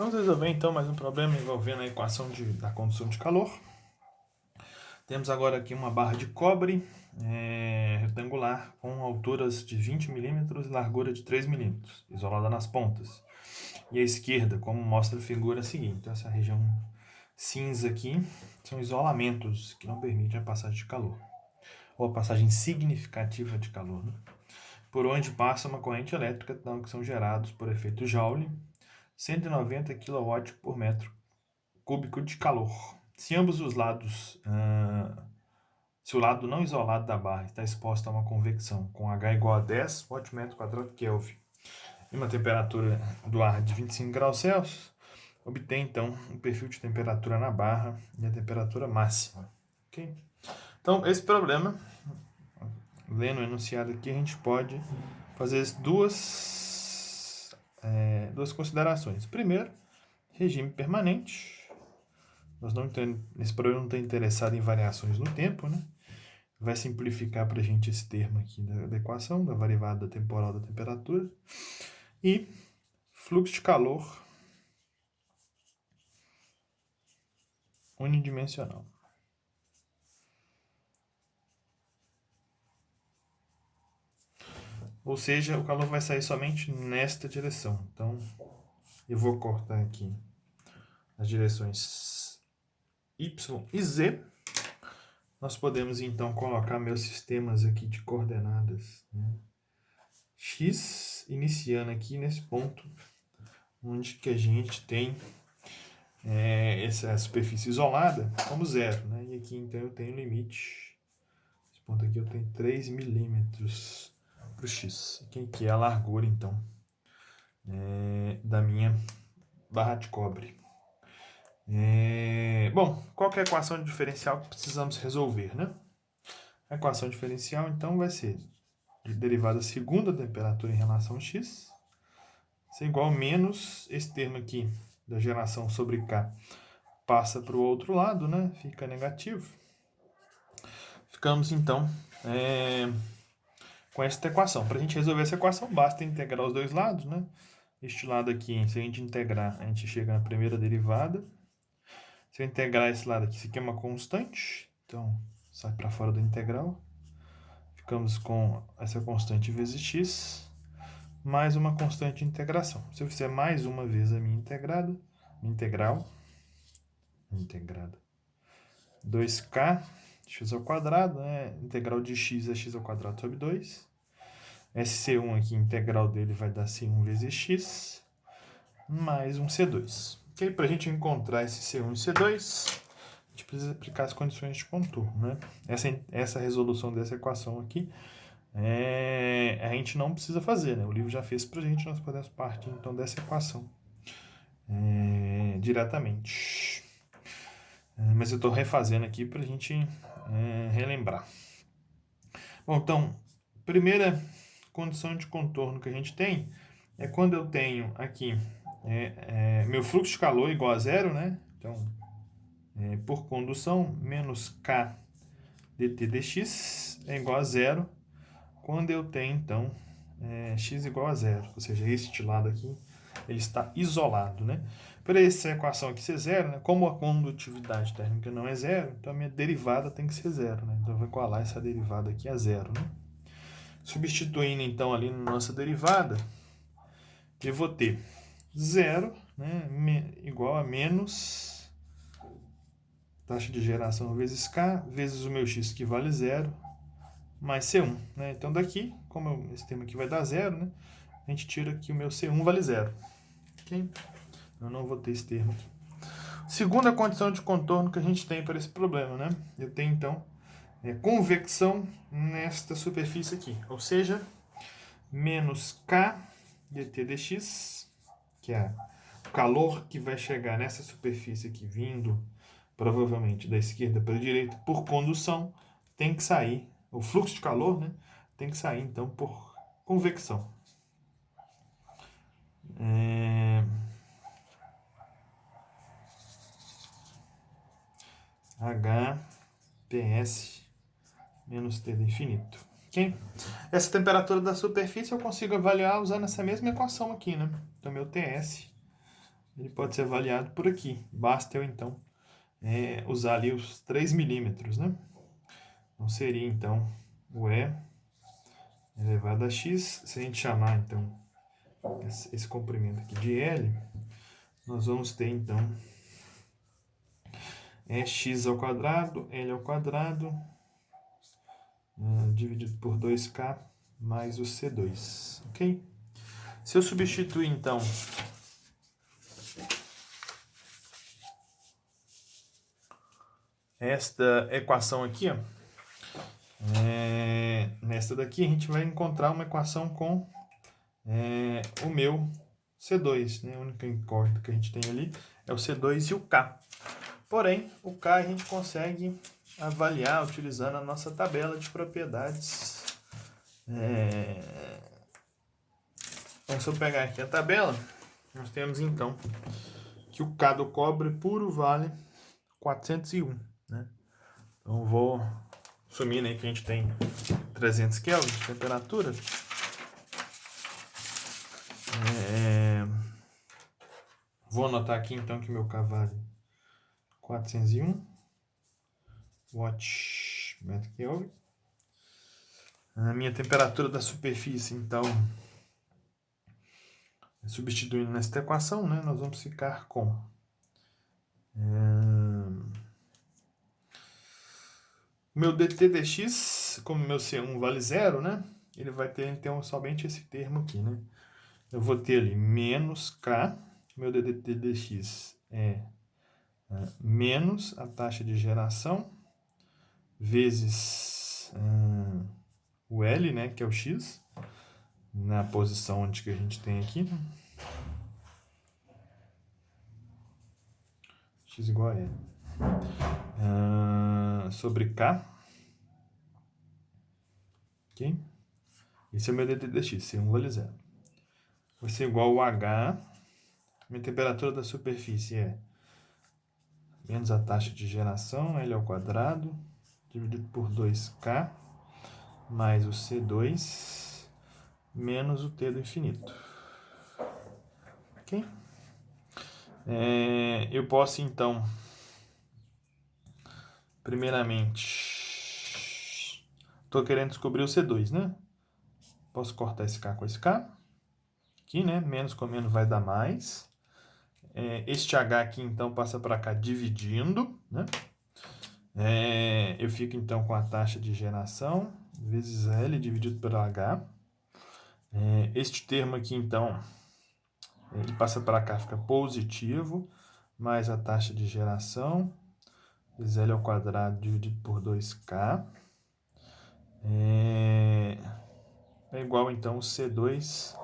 Vamos resolver então mais um problema envolvendo a equação da condução de calor. Temos agora aqui uma barra de cobre retangular com alturas de 20 milímetros e largura de 3 milímetros, isolada nas pontas. E à esquerda, como mostra a figura seguinte, então essa região cinza aqui são isolamentos que não permitem a passagem de calor, ou a passagem significativa de calor, né? Por onde passa uma corrente elétrica, então, que são gerados por efeito Joule, 190 kW por metro cúbico de calor. Se ambos os lados, se o lado não isolado da barra está exposto a uma convecção com H igual a 10 Wm², e uma temperatura do ar de 25 graus Celsius, obtém então o perfil de temperatura na barra e a temperatura máxima. Okay? Então, esse problema, lendo o enunciado aqui, a gente pode fazer duas considerações. Primeiro, regime permanente. Esse problema não está interessado em variações no tempo, né? Vai simplificar para a gente esse termo aqui da equação, da derivada temporal da temperatura. E fluxo de calor unidimensional. Ou seja, o calor vai sair somente nesta direção. Então, eu vou cortar aqui as direções Y e Z. Nós podemos então colocar meus sistemas aqui de coordenadas, né? X iniciando aqui nesse ponto onde que a gente tem essa superfície isolada como zero, né? E aqui então eu tenho limite. Esse ponto aqui eu tenho 3 milímetros para o X, que é a largura então da minha barra de cobre. Bom, qual que é a equação de diferencial que precisamos resolver, né? A equação diferencial então vai ser de derivada segunda da temperatura em relação a x, isso é igual a menos esse termo aqui da geração sobre K passa para o outro lado, né? Fica negativo. Ficamos então com esta equação. Para a gente resolver essa equação, basta integrar os dois lados, né? Este lado aqui, se a gente integrar, a gente chega na primeira derivada. Se eu integrar esse lado aqui, isso aqui é uma constante, então sai para fora do integral. Ficamos com essa constante vezes x, mais uma constante de integração. Se eu fizer mais uma vez a minha integral, 2k x ao quadrado, né? Integral de x é x ao quadrado sobre 2. Esse C1 aqui, integral dele vai dar C1 vezes x, mais um C2. Okay? Para a gente encontrar esse C1 e C2, a gente precisa aplicar as condições de contorno, né? Essa resolução dessa equação aqui, a gente não precisa fazer, né? O livro já fez para a gente, nós podemos partir então dessa equação diretamente. Mas eu estou refazendo aqui para a gente relembrar. Bom, então, primeira condição de contorno que a gente tem é quando eu tenho aqui meu fluxo de calor igual a zero, né? Então, por condução, menos K dt dx é igual a zero quando eu tenho, então, x igual a zero. Ou seja, este lado aqui ele está isolado, né? Para essa equação aqui ser zero, né? Como a condutividade térmica não é zero, então a minha derivada tem que ser zero, né? Então eu vou igualar essa derivada aqui a zero, né? Substituindo então ali na nossa derivada, eu vou ter zero, né? Igual a menos taxa de geração vezes K, vezes o meu x que vale zero, mais C1, né? Então daqui, como esse termo aqui vai dar zero, né? A gente tira aqui o meu C1 vale zero. Ok? Eu não vou ter esse termo aqui. Segunda condição de contorno que a gente tem para esse problema, né? Eu tenho então convecção nesta superfície aqui, ou seja, menos K dt dx, que é o calor que vai chegar nessa superfície aqui, vindo provavelmente da esquerda para a direita por condução, tem que sair, o fluxo de calor, né? Tem que sair então por convecção. HPS menos T do infinito. Okay? Essa temperatura da superfície eu consigo avaliar usando essa mesma equação aqui, né? Então, meu TS ele pode ser avaliado por aqui. Basta eu, então, usar ali os 3 milímetros, né? Então, seria, então, o E elevado a x. Se a gente chamar, então, esse comprimento aqui de L, nós vamos ter, então, x ao quadrado, L ao quadrado, dividido por 2k, mais o C2, ok? Se eu substituir, então, esta equação aqui, ó, nesta daqui a gente vai encontrar uma equação com o meu C2, né? A única incógnita que a gente tem ali é o C2 e o K. Porém, o K a gente consegue avaliar utilizando a nossa tabela de propriedades. Então, se eu pegar aqui a tabela, nós temos então que o K do cobre puro vale 401, né? Então, vou assumindo aí que a gente tem 300 Kelvin de temperatura. Vou anotar aqui então que meu K vale 401 watt metro Kelvin. A minha temperatura da superfície, então, substituindo nesta equação, né, nós vamos ficar com meu dt dx, como meu C1 vale 0, né, ele vai ter então somente esse termo aqui, né. Eu vou ter ali menos K, meu dt dx é menos a taxa de geração vezes o L, né, que é o X, na posição onde que a gente tem aqui, né? X igual a L. Sobre K. Ok? Esse é o meu dt dx, C1 vale 0. Vai ser igual ao H. Minha temperatura da superfície é menos a taxa de geração, L ao quadrado, dividido por 2K, mais o C2, menos o T do infinito. Ok? Eu posso, então, primeiramente, estou querendo descobrir o C2, né? Posso cortar esse K com esse K. Aqui, né? Menos com menos vai dar mais. Este H aqui, então, passa para cá dividindo, né? Eu fico, então, com a taxa de geração vezes L dividido pelo H. Este termo aqui, então, ele passa para cá, fica positivo, mais a taxa de geração vezes L ao quadrado dividido por 2K. É igual, então, o C2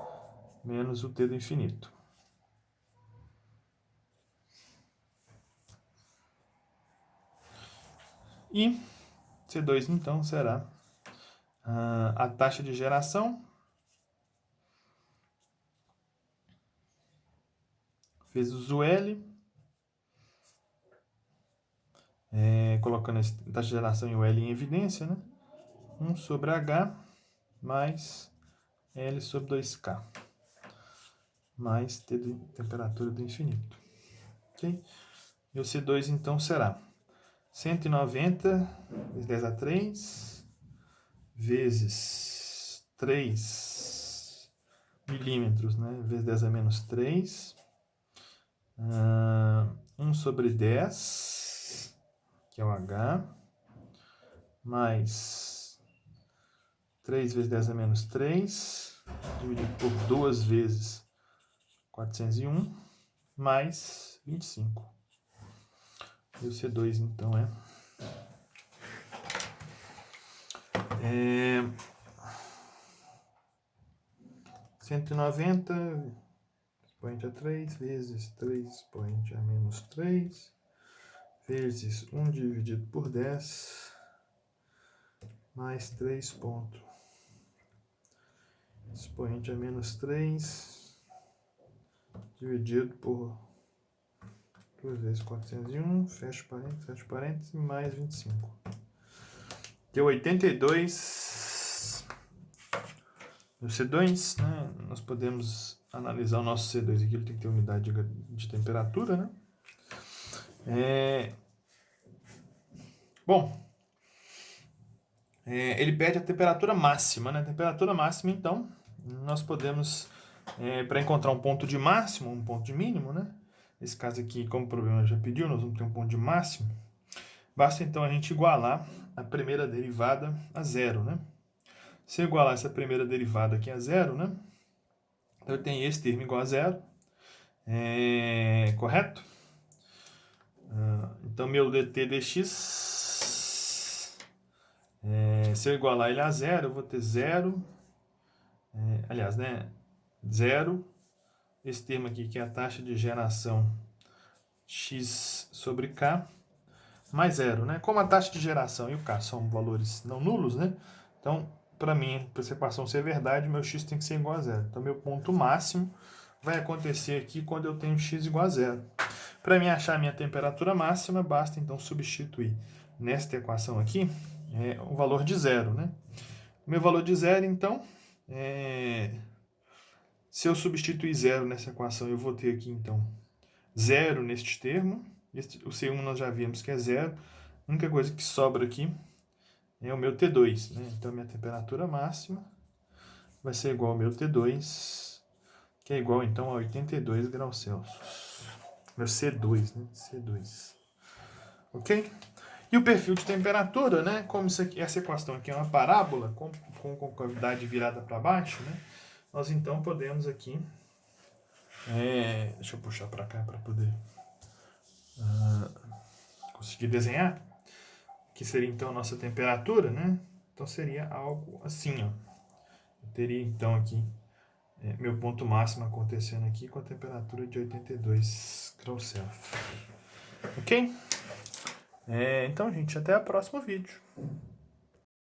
menos o T do infinito. E C2, então, será a taxa de geração vezes o L, colocando a taxa de geração e o L em evidência, né? 1 sobre H mais L sobre 2K, mais T de temperatura do infinito. Ok? E o C2, então, será 190 vezes 10 a 3 vezes 3 milímetros, né? Vezes 10 a menos 3. 1 sobre 10, que é o H, mais 3 vezes 10 a menos 3, dividido por 2 vezes 401, mais 25. E o C2, então, é 190 expoente a 3 vezes 3 expoente a menos 3 vezes 1 dividido por 10 mais 3 ponto expoente a menos 3 dividido por 2 vezes 401, fecha parênteses, mais 25. Deu 82. No C2, né, nós podemos analisar o nosso C2 aqui, ele tem que ter unidade de temperatura, né? Bom, ele pede a temperatura máxima, né? A temperatura máxima, então, nós podemos, para encontrar um ponto de máximo, um ponto de mínimo, né? Nesse caso aqui, como o problema já pediu, nós vamos ter um ponto de máximo. Basta, então, a gente igualar a primeira derivada a zero, né? Se eu igualar essa primeira derivada aqui a zero, né? Eu tenho esse termo igual a zero, correto? Então, meu dt dx, se eu igualar ele a zero, eu vou ter zero, aliás, né? Zero, esse termo aqui que é a taxa de geração x sobre k, mais zero, né? Como a taxa de geração e o k são valores não nulos, né? Então, para mim, para essa equação ser verdade, meu x tem que ser igual a zero. Então, meu ponto máximo vai acontecer aqui quando eu tenho x igual a zero. Para mim achar a minha temperatura máxima, basta então substituir nesta equação aqui o valor de zero, né? Meu valor de zero, então, se eu substituir zero nessa equação, eu vou ter aqui, então, zero neste termo. O C1 nós já vimos que é zero. A única coisa que sobra aqui é o meu T2, né? Então, minha temperatura máxima vai ser igual ao meu T2, que é igual, então, a 82 graus Celsius. Meu C2, né? C2. Ok? E o perfil de temperatura, né? Como isso aqui, essa equação aqui é uma parábola com concavidade virada para baixo, né? Nós então podemos aqui... deixa eu puxar para cá para poder conseguir desenhar. Que seria então a nossa temperatura, né? Então seria algo assim, ó. Eu teria então aqui meu ponto máximo acontecendo aqui com a temperatura de 82 graus Celsius. Ok? Então, gente, até o próximo vídeo.